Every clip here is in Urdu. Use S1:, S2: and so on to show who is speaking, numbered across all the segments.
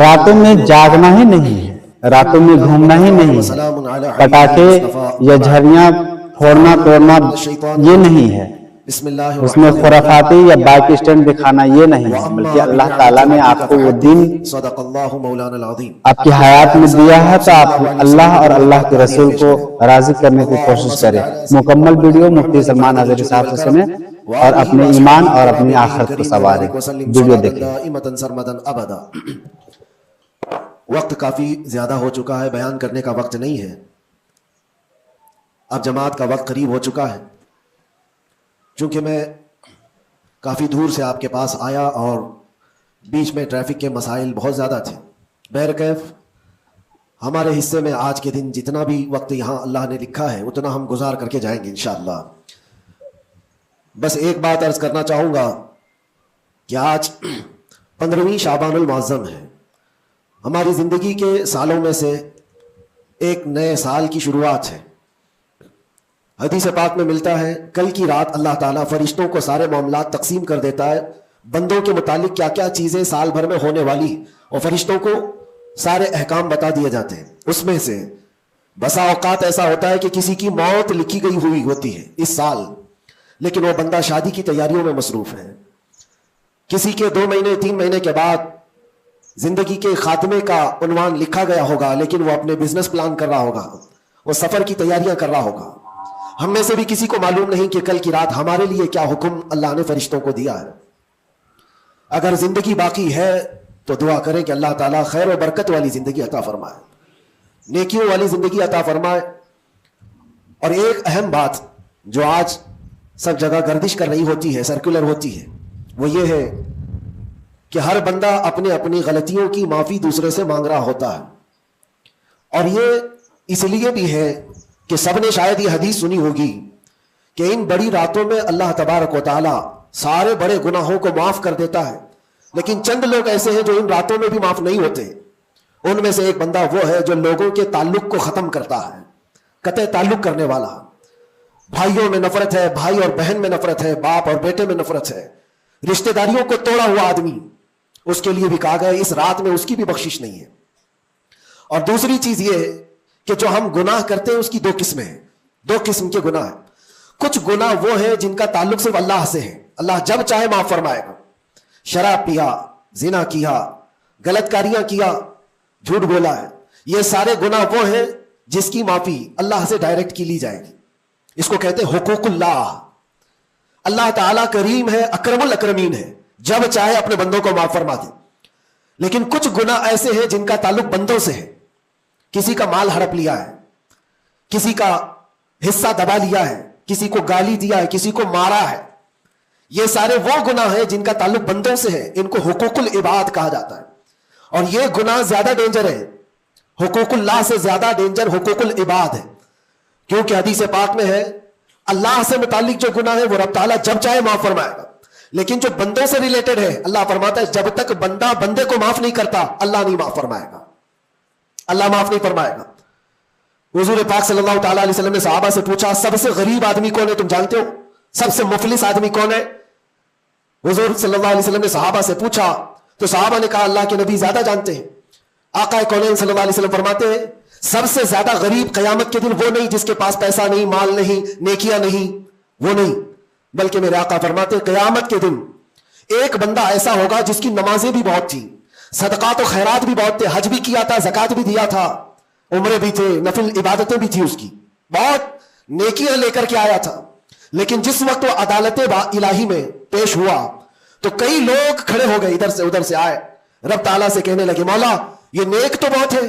S1: راتوں میں جاگنا ہی نہیں ہے, راتوں میں گھومنا ہی نہیں ہے, پٹاخے یا جھریاں پھوڑنا توڑنا یہ نہیں ہے, اس میں خرافاتی یا بائک اسٹینڈ دکھانا یہ نہیں ہے, بلکہ اللہ تعالیٰ نے آپ کو وہ دین آپ کی حیات میں دیا ہے تو آپ اللہ اور اللہ کے رسول کو راضی کرنے کی کوشش کریں. مکمل ویڈیو مفتی سلمان اظہری صاحب سے سنیں اور اپنے ایمان اور اپنی آخرت کو سنواریں. ویڈیو دیکھیں.
S2: وقت کافی زیادہ ہو چکا ہے, بیان کرنے کا وقت نہیں ہے. اب جماعت کا وقت قریب ہو چکا ہے. چونکہ میں کافی دور سے آپ کے پاس آیا اور بیچ میں ٹریفک کے مسائل بہت زیادہ تھے. بہرکیف ہمارے حصے میں آج کے دن جتنا بھی وقت یہاں اللہ نے لکھا ہے اتنا ہم گزار کر کے جائیں گے انشاءاللہ. بس ایک بات عرض کرنا چاہوں گا کہ آج 15ویں شعبان المعظم ہے. ہماری زندگی کے سالوں میں سے ایک نئے سال کی شروعات ہے. حدیث پاک میں ملتا ہے کل کی رات اللہ تعالیٰ فرشتوں کو سارے معاملات تقسیم کر دیتا ہے, بندوں کے متعلق کیا کیا چیزیں سال بھر میں ہونے والی, اور فرشتوں کو سارے احکام بتا دیے جاتے ہیں. اس میں سے بسا اوقات ایسا ہوتا ہے کہ کسی کی موت لکھی گئی ہوئی ہوتی ہے اس سال, لیکن وہ بندہ شادی کی تیاریوں میں مصروف ہے. کسی کے 2 مہینے 3 مہینے کے بعد زندگی کے خاتمے کا عنوان لکھا گیا ہوگا, لیکن وہ اپنے بزنس پلان کر رہا ہوگا, وہ سفر کی تیاریاں کر رہا ہوگا. ہم میں سے بھی کسی کو معلوم نہیں کہ کل کی رات ہمارے لیے کیا حکم اللہ نے فرشتوں کو دیا ہے. اگر زندگی باقی ہے تو دعا کریں کہ اللہ تعالیٰ خیر و برکت والی زندگی عطا فرمائے, نیکیوں والی زندگی عطا فرمائے. اور ایک اہم بات جو آج سب جگہ گردش کر رہی ہوتی ہے, سرکولر ہوتی ہے, وہ یہ ہے کہ ہر بندہ اپنے اپنی غلطیوں کی معافی دوسرے سے مانگ رہا ہوتا ہے. اور یہ اس لیے بھی ہے کہ سب نے شاید یہ حدیث سنی ہوگی کہ ان بڑی راتوں میں اللہ تبارک و تعالی سارے بڑے گناہوں کو معاف کر دیتا ہے, لیکن چند لوگ ایسے ہیں جو ان راتوں میں بھی معاف نہیں ہوتے. ان میں سے ایک بندہ وہ ہے جو لوگوں کے تعلق کو ختم کرتا ہے, قطع تعلق کرنے والا. بھائیوں میں نفرت ہے, بھائی اور بہن میں نفرت ہے, باپ اور بیٹے میں نفرت ہے, رشتہ داریوں کو توڑا ہوا آدمی, اس کے لیے بھی کہا گیا اس رات میں اس کی بھی بخشش نہیں ہے. اور دوسری چیز یہ کہ جو ہم گناہ کرتے ہیں اس کی 2 قسمیں ہیں, 2 قسم کے گناہ ہیں. کچھ گناہ وہ ہیں جن کا تعلق صرف اللہ سے ہے, اللہ جب چاہے معاف فرمائے گا. شراب پیا, زنا کیا, غلط کاریاں کیا, جھوٹ بولا ہے, یہ سارے گناہ وہ ہیں جس کی معافی اللہ سے ڈائریکٹ کی لی جائے گی. اس کو کہتے ہیں حقوق اللہ. اللہ تعالیٰ کریم ہے, اکرم الاکرمین ہے, جب چاہے اپنے بندوں کو معاف فرما دے. لیکن کچھ گناہ ایسے ہیں جن کا تعلق بندوں سے ہے. کسی کا مال ہڑپ لیا ہے, کسی کا حصہ دبا لیا ہے, کسی کو گالی دیا ہے, کسی کو مارا ہے, یہ سارے وہ گناہ ہیں جن کا تعلق بندوں سے ہے. ان کو حقوق العباد کہا جاتا ہے. اور یہ گناہ زیادہ ڈینجر ہے, حقوق اللہ سے زیادہ ڈینجر حقوق العباد ہے. کیونکہ حدیث پاک میں ہے اللہ سے متعلق جو گناہ ہے وہ رب تعالیٰ جب چاہے معاف فرمائے گا, لیکن جو بندوں سے ریلیٹڈ ہے اللہ فرماتا ہے جب تک بندہ بندے کو معاف نہیں کرتا اللہ نہیں معاف فرمائے گا, اللہ معاف نہیں فرمائے گا. حضور پاک صلی اللہ تعالیٰ علیہ وسلم نے صحابہ سے پوچھا سب سے غریب آدمی کون ہے, تم جانتے ہو سب سے مفلس آدمی کون ہے؟ حضور صلی اللہ علیہ وسلم نے صحابہ سے پوچھا تو صحابہ نے کہا اللہ کے نبی زیادہ جانتے ہیں. آقا کونین صلی اللہ علیہ وسلم فرماتے ہیں سب سے زیادہ غریب قیامت کے دن وہ نہیں جس کے پاس پیسہ نہیں, مال نہیں, نیکیاں نہیں, وہ نہیں, بلکہ میرے آقا فرماتے ہیں قیامت کے دن ایک بندہ ایسا ہوگا جس کی نمازیں بھی بہت تھی, صدقات و خیرات بھی بہت تھے, حج بھی کیا تھا, زکات بھی دیا تھا, عمرے بھی تھے, نفل عبادتیں بھی تھی, اس کی بہت نیکیاں لے کر کے آیا تھا. لیکن جس وقت وہ عدالت الہی میں پیش ہوا تو کئی لوگ کھڑے ہو گئے, ادھر سے ادھر سے آئے, رب تعالیٰ سے کہنے لگے مولا یہ نیک تو بہت ہے,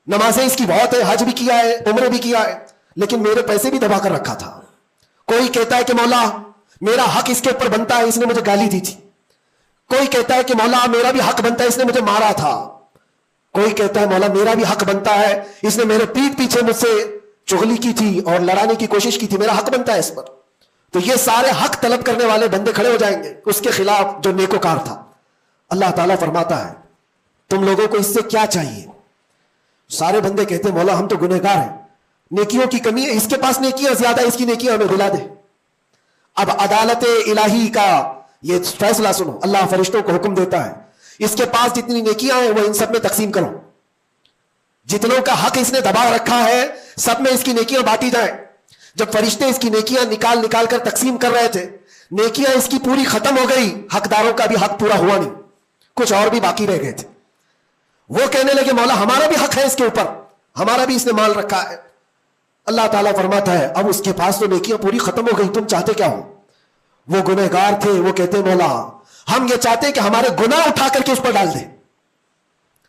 S2: نمازیں اس کی بہت ہے, حج بھی کیا ہے, عمرے بھی کیا ہے, لیکن میرے پیسے بھی دبا کر رکھا تھا. کوئی کہتا ہے کہ مولا میرا حق اس کے اوپر بنتا ہے, اس نے مجھے گالی دی تھی. کوئی کہتا ہے کہ مولا میرا بھی حق بنتا ہے, اس نے مجھے مارا تھا. کوئی کہتا ہے مولا میرا بھی حق بنتا ہے, اس نے میرے پیٹھ پیچھے مجھ سے چغلی کی تھی اور لڑانے کی کوشش کی تھی, میرا حق بنتا ہے اس پر. تو یہ سارے حق طلب کرنے والے بندے کھڑے ہو جائیں گے اس کے خلاف جو نیکوکار تھا. اللہ تعالیٰ فرماتا ہے تم لوگوں کو اس سے کیا چاہیے؟ سارے بندے کہتے ہیں مولا ہم تو گنہگار ہیں, نیکیوں کی کمی ہے, اس کے پاس نیکیاں زیادہ ہے, اس کی نیکیاں ہمیں دلا دے. اب عدالت الہی کا یہ فیصلہ سنو, اللہ فرشتوں کو حکم دیتا ہے اس کے پاس جتنی نیکیاں ہیں وہ ان سب میں تقسیم کرو, جتنوں کا حق اس نے دبا رکھا ہے سب میں اس کی نیکیاں بانٹی جائیں. جب فرشتے اس کی نیکیاں نکال نکال کر تقسیم کر رہے تھے, نیکیاں اس کی پوری ختم ہو گئی, حقداروں کا بھی حق پورا ہوا نہیں, کچھ اور بھی باقی رہ گئے تھے. وہ کہنے لگے مولا ہمارا بھی حق ہے اس کے اوپر, ہمارا بھی اس نے مال رکھا ہے. اللہ تعالیٰ فرماتا ہے اب اس کے پاس تو نیکیاں پوری ختم ہو گئی, تم چاہتے کیا ہو؟ وہ گنہگار تھے, وہ کہتے مولا ہم یہ چاہتے کہ ہمارے گناہ اٹھا کر کے اس پر ڈال دیں,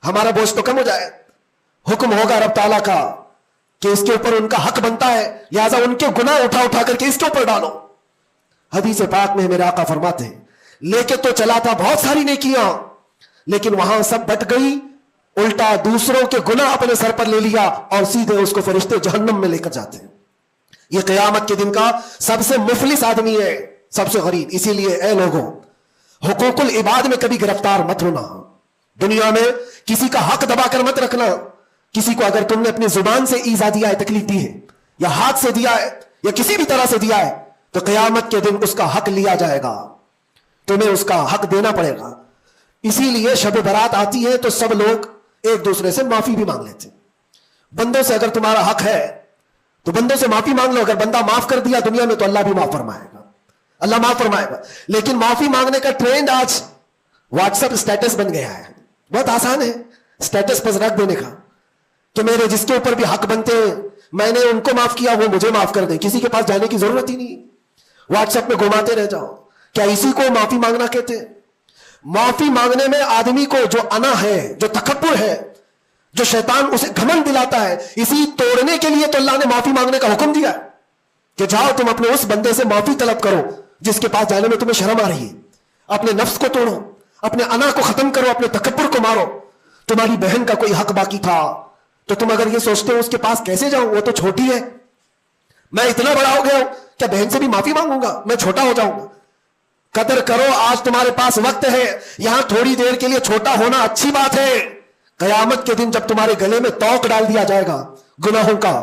S2: ہمارا بوجھ تو کم ہو جائے. حکم ہوگا رب تعالیٰ کا کہ اس کے اوپر ان کا حق بنتا ہے, لہذا ان کے گناہ اٹھا اٹھا کر کے اس کے اوپر ڈالو. حدیث پاک میں میرے آقا فرماتے ہیں لے کے تو چلا تھا بہت ساری نیکیاں, لیکن وہاں سب بٹ گئی, الٹا دوسروں کے گناہ اپنے سر پر لے لیا اور سیدھے اس کو فرشتے جہنم میں لے کر جاتے ہیں. یہ قیامت کے دن کا سب سے مفلس آدمی ہے, سب سے غریب. اسی لیے اے لوگوں, حقوق العباد میں کبھی گرفتار مت ہونا, دنیا میں کسی کا حق دبا کر مت رکھنا. کسی کو اگر تم نے اپنی زبان سے ایذا دیا ہے, تکلیف دی ہے, یا ہاتھ سے دیا ہے, یا کسی بھی طرح سے دیا ہے, تو قیامت کے دن اس کا حق لیا جائے گا, تمہیں اس کا حق دینا پڑے گا. اسی لیے شب برات آتی ہے تو سب لوگ ایک دوسرے سے معافی بھی مانگ لیتے. بندوں سے اگر تمہارا حق ہے تو بندوں سے معافی مانگ لو, اگر بندہ معاف کر دیا دنیا میں تو اللہ بھی معاف فرمائے گا, اللہ معاف فرمائے گا. لیکن معافی مانگنے کا ٹرینڈ آج واٹس ایپ اسٹیٹس بن گیا ہے. بہت آسان ہے اسٹیٹس پر رکھ دینے کا کہ میرے جس کے اوپر بھی حق بنتے ہیں میں نے ان کو معاف کیا, وہ مجھے معاف کر دیں. کسی کے پاس جانے کی ضرورت ہی نہیں, واٹس ایپ میں گھماتے رہ جاؤ. کیا اسی کو معافی مانگنا کہتے ہیں؟ معافی مانگنے میں آدمی کو جو انا ہے, جو تکبر ہے, جو شیطان اسے گھمنڈ دلاتا ہے, اسی توڑنے کے لیے تو اللہ نے معافی مانگنے کا حکم دیا ہے کہ جاؤ تم اپنے اس بندے سے معافی طلب کرو جس کے پاس جانے میں تمہیں شرم آ رہی ہے. اپنے نفس کو توڑو, اپنے انا کو ختم کرو, اپنے تکبر کو مارو. تمہاری بہن کا کوئی حق باقی تھا تو تم اگر یہ سوچتے ہو اس کے پاس کیسے جاؤں, وہ تو چھوٹی ہے, میں اتنا بڑا ہو گیا ہوں, کیا بہن سے بھی معافی مانگوں گا, میں چھوٹا ہو جاؤں گا. قدر کرو, آج تمہارے پاس وقت ہے, یہاں تھوڑی دیر کے لیے چھوٹا ہونا اچھی بات ہے. قیامت کے دن جب تمہارے گلے میں توق ڈال دیا جائے گا گناہوں کا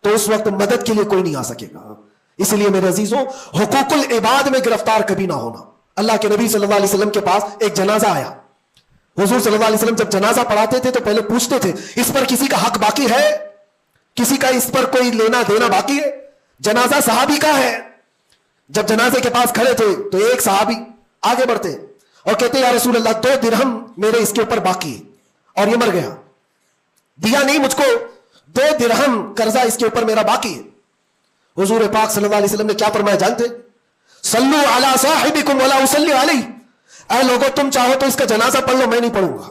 S2: تو اس وقت مدد کے لیے کوئی نہیں آ سکے گا. اس لیے میرے عزیزوں, حقوق العباد میں گرفتار کبھی نہ ہونا. اللہ کے نبی صلی اللہ علیہ وسلم کے پاس ایک جنازہ آیا. حضور صلی اللہ علیہ وسلم جب جنازہ پڑھاتے تھے تو پہلے پوچھتے تھے اس پر کسی کا حق باقی ہے, کسی کا اس پر کوئی لینا دینا باقی ہے. جنازہ صحابی کا ہے. جب جنازے کے پاس کھڑے تھے تو ایک صحابی آگے بڑھتے اور کہتے یا رسول اللہ 2 درہم میرے اس کے اوپر باقی ہے اور یہ مر گیا, دیا نہیں مجھ کو, 2 درہم قرضہ اس کے اوپر میرا باقی ہے. حضور پاک صلی اللہ علیہ وسلم نے کیا فرمایا جانتے؟ صلو علی صاحبکم ولا اصلی علیہ, اے لوگوں تم چاہو تو اس کا جنازہ پڑھ لو, میں نہیں پڑھوں گا.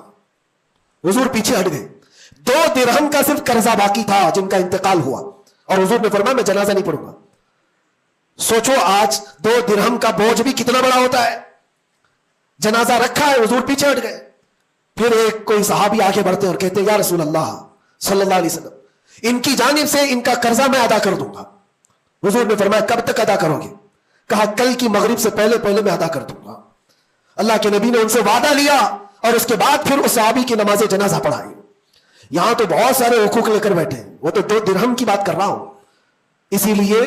S2: حضور پیچھے ہٹ گئے. 2 درہم کا صرف قرضہ باقی تھا جن کا انتقال ہوا اور حضور نے فرمایا میں جنازہ نہیں پڑھوں گا. سوچو آج 2 درہم کا بوجھ بھی کتنا بڑا ہوتا ہے. جنازہ رکھا ہے, حضور پیچھے ہٹ گئے. پھر ایک کوئی صحابی آگے بڑھتے اور کہتے یا رسول اللہ صلی اللہ علیہ وسلم ان کی جانب سے ان کا قرضہ میں ادا کر دوں گا. حضور نے فرمایا کب تک ادا کرو گے؟ کہا کل کی مغرب سے پہلے پہلے میں ادا کر دوں گا. اللہ کے نبی نے ان سے وعدہ لیا اور اس کے بعد پھر اس صحابی کی نماز جنازہ پڑھائی. یہاں تو بہت سارے حقوق لے کر بیٹھے ہیں, وہ تو 2 درہم کی بات کر رہا ہوں. اسی لیے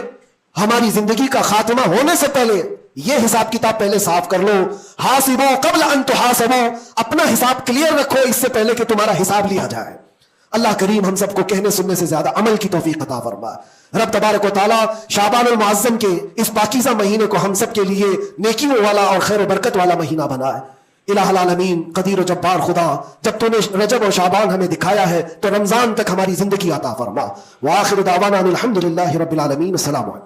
S2: ہماری زندگی کا خاتمہ ہونے سے پہلے یہ حساب کتاب پہلے صاف کر لو. حاسبو قبل ان تحاسبو, اپنا حساب کلیئر رکھو اس سے پہلے کہ تمہارا حساب لیا جائے. اللہ کریم ہم سب کو کہنے سننے سے زیادہ عمل کی توفیق عطا فرمائے. رب تبارک و تعالی شعبان المعظم کے اس پاکیزہ مہینے کو ہم سب کے لیے نیکیوں والا اور خیر و برکت والا مہینہ بنائے. الہ العالمین قدیر و جبار خدا, جب تو نے رجب اور شعبان ہمیں دکھایا ہے تو رمضان تک ہماری زندگی عطا فرما. وآخر دعوانا الحمدللہ رب العالمین. السلام علیکم.